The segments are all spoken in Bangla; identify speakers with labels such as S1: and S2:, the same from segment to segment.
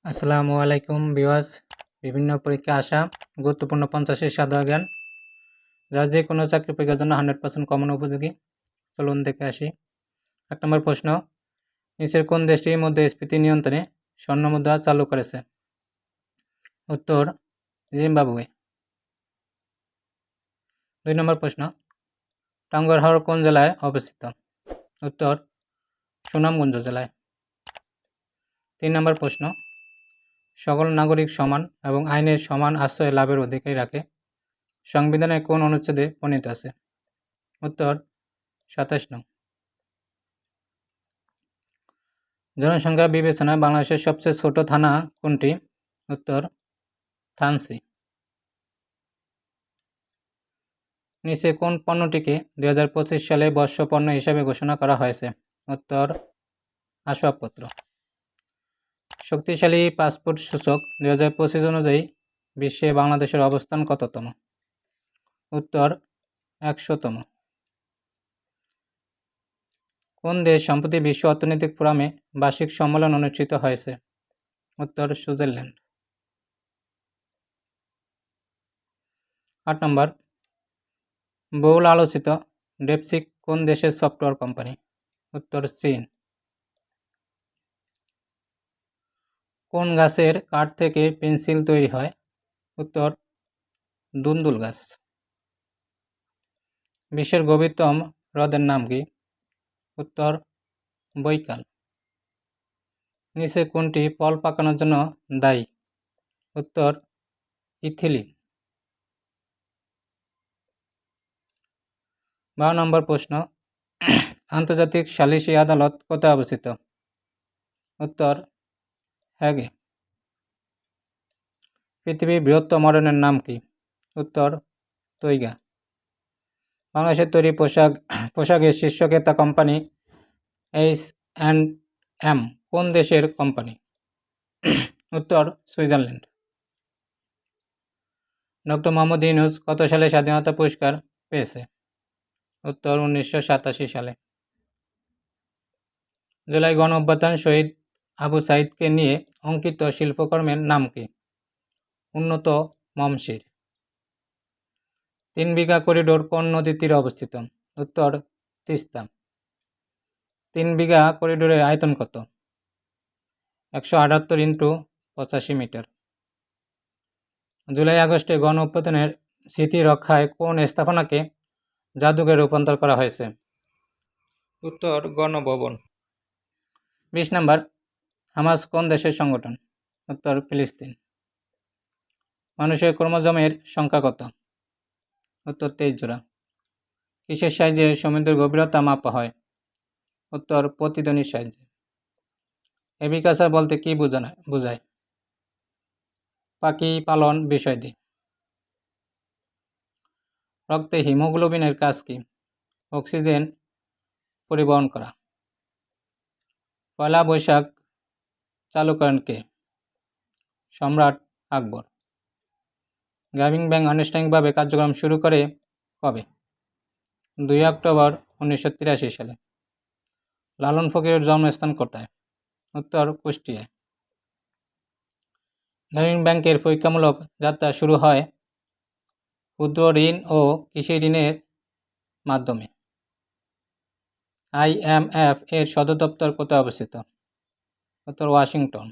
S1: আসসালামু আলাইকুম ভিউয়ার্স। বিভিন্ন পরীক্ষা আসা গুরুত্বপূর্ণ 50 সাধারণ জ্ঞান যা যে কোনো চাকরি পরীক্ষার জন্য 100% কমন উপযোগী। চলুন দেখে আসি। 1 নম্বর প্রশ্ন, নিচের কোন দেশটি মুদ্রাস্ফীতি নিয়ন্ত্রণে স্বর্ণ মুদ্রা চালু করেছে? উত্তর জিম্বাবুয়ে। 2 নম্বর প্রশ্ন, টাঙ্গুয়ার হাওর কোন জেলায় অবস্থিত? উত্তর সুনামগঞ্জ জেলায়। 3 নম্বর প্রশ্ন, সকল নাগরিক সমান এবং আইনের সমান আশ্রয় লাভের অধিকার রাখে সংবিধানের কোন অনুচ্ছেদে প্রণীত আছে? উত্তর 27 নং। জনসংখ্যা বিবেচনায় বাংলাদেশের সবচেয়ে ছোট থানা কোনটি? উত্তর থানচি। নিচে কোন পণ্যটিকে 2025 সালে বর্ষ পণ্য হিসাবে ঘোষণা করা হয়েছে? উত্তর আসবাবপত্র। শক্তিশালী পাসপোর্ট সূচক 2025 অনুযায়ী বিশ্বে বাংলাদেশের অবস্থান কততম? উত্তর 100তম। কোন দেশ সম্প্রতি বিশ্ব অর্থনৈতিক ফোরামে বার্ষিক সম্মেলন অনুষ্ঠিত হয়েছে? উত্তর সুইজারল্যান্ড। 8 নম্বর, বহুল আলোচিত ডেপসিক কোন দেশের সফটওয়্যার কোম্পানি? উত্তর চীন। কোন গাছের কাঠ থেকে পেন্সিল তৈরি হয়? উত্তর দুন্দুল গাছ। বিশ্বের গভীরতম হ্রদের নাম কি? উত্তর বৈকাল। নিচে কোনটি ফল পাকানোর জন্য দায়ী? উত্তর ইথিলিন। 12 নম্বর প্রশ্ন, আন্তর্জাতিক সালিসি আদালত কোথায় অবস্থিত? উত্তর হ্যাগে। পৃথিবীর বৃহত্তম অরণ্যের নাম কি? উত্তর তৈগা। বাংলাদেশের তৈরি পোশাকের শীর্ষ ক্রেতা কোম্পানি H&M কোন দেশের কোম্পানি? উত্তর সুইজারল্যান্ড। ডক্টর মোহাম্মদ ইউনূস কত সালে স্বাধীনতা পুরস্কার পেয়েছে? উত্তর 1987 সালে। জুলাই গণ অভ্যুত্থান শহীদ আবু সাইদকে নিয়ে অঙ্কিত শিল্পকর্মের নাম কি? উন্নত মমশির। 3 বিঘা করিডোর কোন নদীর তীরে অবস্থিত? উত্তর তিস্তা। 3 বিঘা করিডোরের আয়তন কত? 178 × 85 মিটার। জুলাই আগস্টে গণ অভ্যুত্থানের স্মৃতি রক্ষায় কোন স্থাপনাকে জাদুঘরে রূপান্তর করা হয়েছে? উত্তর গণভবন। 20 নম্বর, হামাস কোন দেশের সংগঠন? উত্তর ফিলিস্তিন। মানুষের ক্রোমোজোমের সংখ্যা কত? উত্তর 23 জোড়া। কিসের সাহায্যে সমুদ্রের গভীরতা মাপা হয়? উত্তর প্রতিধ্বনির সাহায্যে। এগ্রিকালচার বলতে কি বোঝায়? পাখি পালন বিষয়টি। রক্তে হিমোগ্লোবিনের কাজ কি? অক্সিজেন পরিবহন করা। পয়লা বৈশাখ চালু করেন কে? সম্রাট আকবর। গ্রামীণ ব্যাংক আনুষ্ঠানিকভাবে কার্যক্রম শুরু করে কবে? 2 অক্টোবর 1983 সালে। লালন ফকিরের জন্মস্থান কোথায়? উত্তর কুষ্টিয়ায়। গ্রামীণ ব্যাংকের পরীক্ষামূলক যাত্রা শুরু হয় ক্ষুদ্র ঋণ ও কৃষি ঋণের মাধ্যমে। IMF এর সদর দপ্তর কোথায় অবস্থিত? উত্তর ওয়াশিংটন।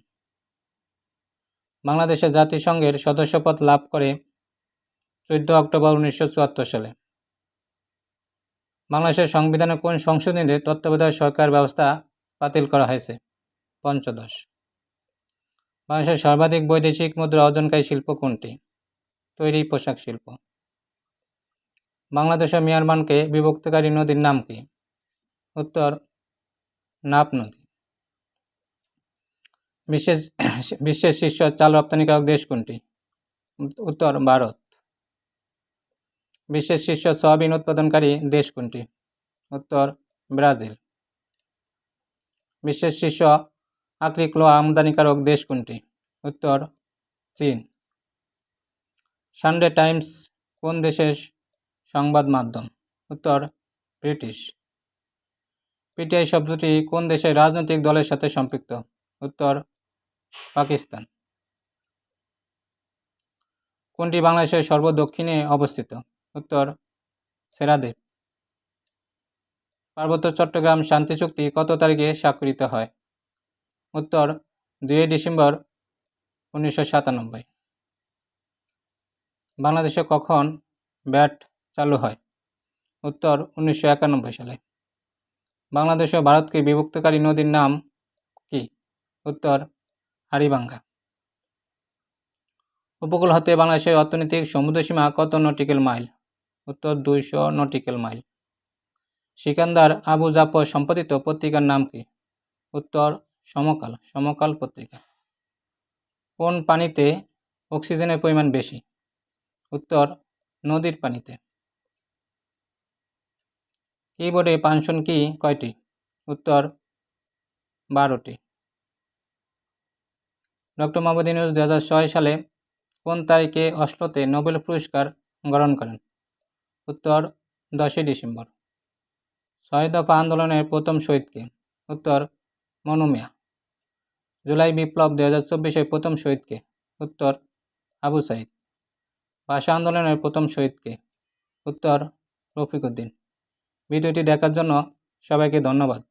S1: বাংলাদেশের জাতিসংঘের সদস্যপদ লাভ করে 14 অক্টোবর 1974 সালে। বাংলাদেশের সংবিধানের কোন সংশোধনীতে তত্ত্বাবধায়ক সরকার ব্যবস্থা বাতিল করা হয়েছে? পঞ্চদশ। বাংলাদেশের সর্বাধিক বৈদেশিক মুদ্রা অর্জনকারী শিল্প কোনটি? তৈরি পোশাক শিল্প। বাংলাদেশ ও মিয়ানমারকে বিভক্তকারী নদীর নাম কি? উত্তর নাফ নদী। বিশ্বের শীর্ষ চাল রপ্তানিকারক দেশ কোনটি? উত্তর ভারত। বিশ্বের শীর্ষ সয়াবিন উৎপাদনকারী দেশ কোনটি? উত্তর ব্রাজিল। বিশ্বের শীর্ষ আকরিক লোহা আমদানিকারক দেশ কোনটি? উত্তর চীন। সানডে টাইমস কোন দেশের সংবাদ মাধ্যম? উত্তর ব্রিটিশ। পিটিআই শব্দটি কোন দেশের রাজনৈতিক দলের সাথে সম্পৃক্ত? উত্তর পাকিস্তান। কোনটি বাংলাদেশের সর্বদক্ষিণে অবস্থিত? উত্তর সেরাদ্বীপ। পার্বত্য চট্টগ্রাম শান্তি চুক্তি কত তারিখে স্বাক্ষরিত হয়? উত্তর 2 ডিসেম্বর 1997। বাংলাদেশে কখন ব্যাট চালু হয়? উত্তর 1991 সালে। বাংলাদেশ ও ভারতকে বিভক্তকারী নদীর নাম কি? উত্তর হাড়িভাঙ্গা। উপকূল হতে বাংলাদেশের অর্থনৈতিক সমুদ্রসীমা কত নটিক্যাল মাইল? উত্তর 200 নটিক্যাল মাইল। সিকান্দার আবু জাফর সম্পাদিত পত্রিকার নাম কি? উত্তর সমকাল, সমকাল পত্রিকা। কোন পানিতে অক্সিজেনের পরিমাণ বেশি? উত্তর নদীর পানিতে। কিবোর্ডে ফাংশন কি কয়টি? উত্তর 12টি। ডক্টর মোহাম্মদ ইউনূস 2006 সালে কোন তারিখে অসলোতে নোবেল পুরস্কার গ্রহণ করেন? উত্তর 10 ডিসেম্বর। 6 দফা আন্দোলনের প্রথম শহীদ কে? উত্তর মনু মিয়া। জুলাই বিপ্লব 2024-এর প্রথম শহীদ কে? উত্তর আবু সাইদ। ভাষা আন্দোলনের প্রথম শহীদ কে? উত্তর রফিক উদ্দিন। ভিডিওটি দেখার জন্য সবাইকে ধন্যবাদ।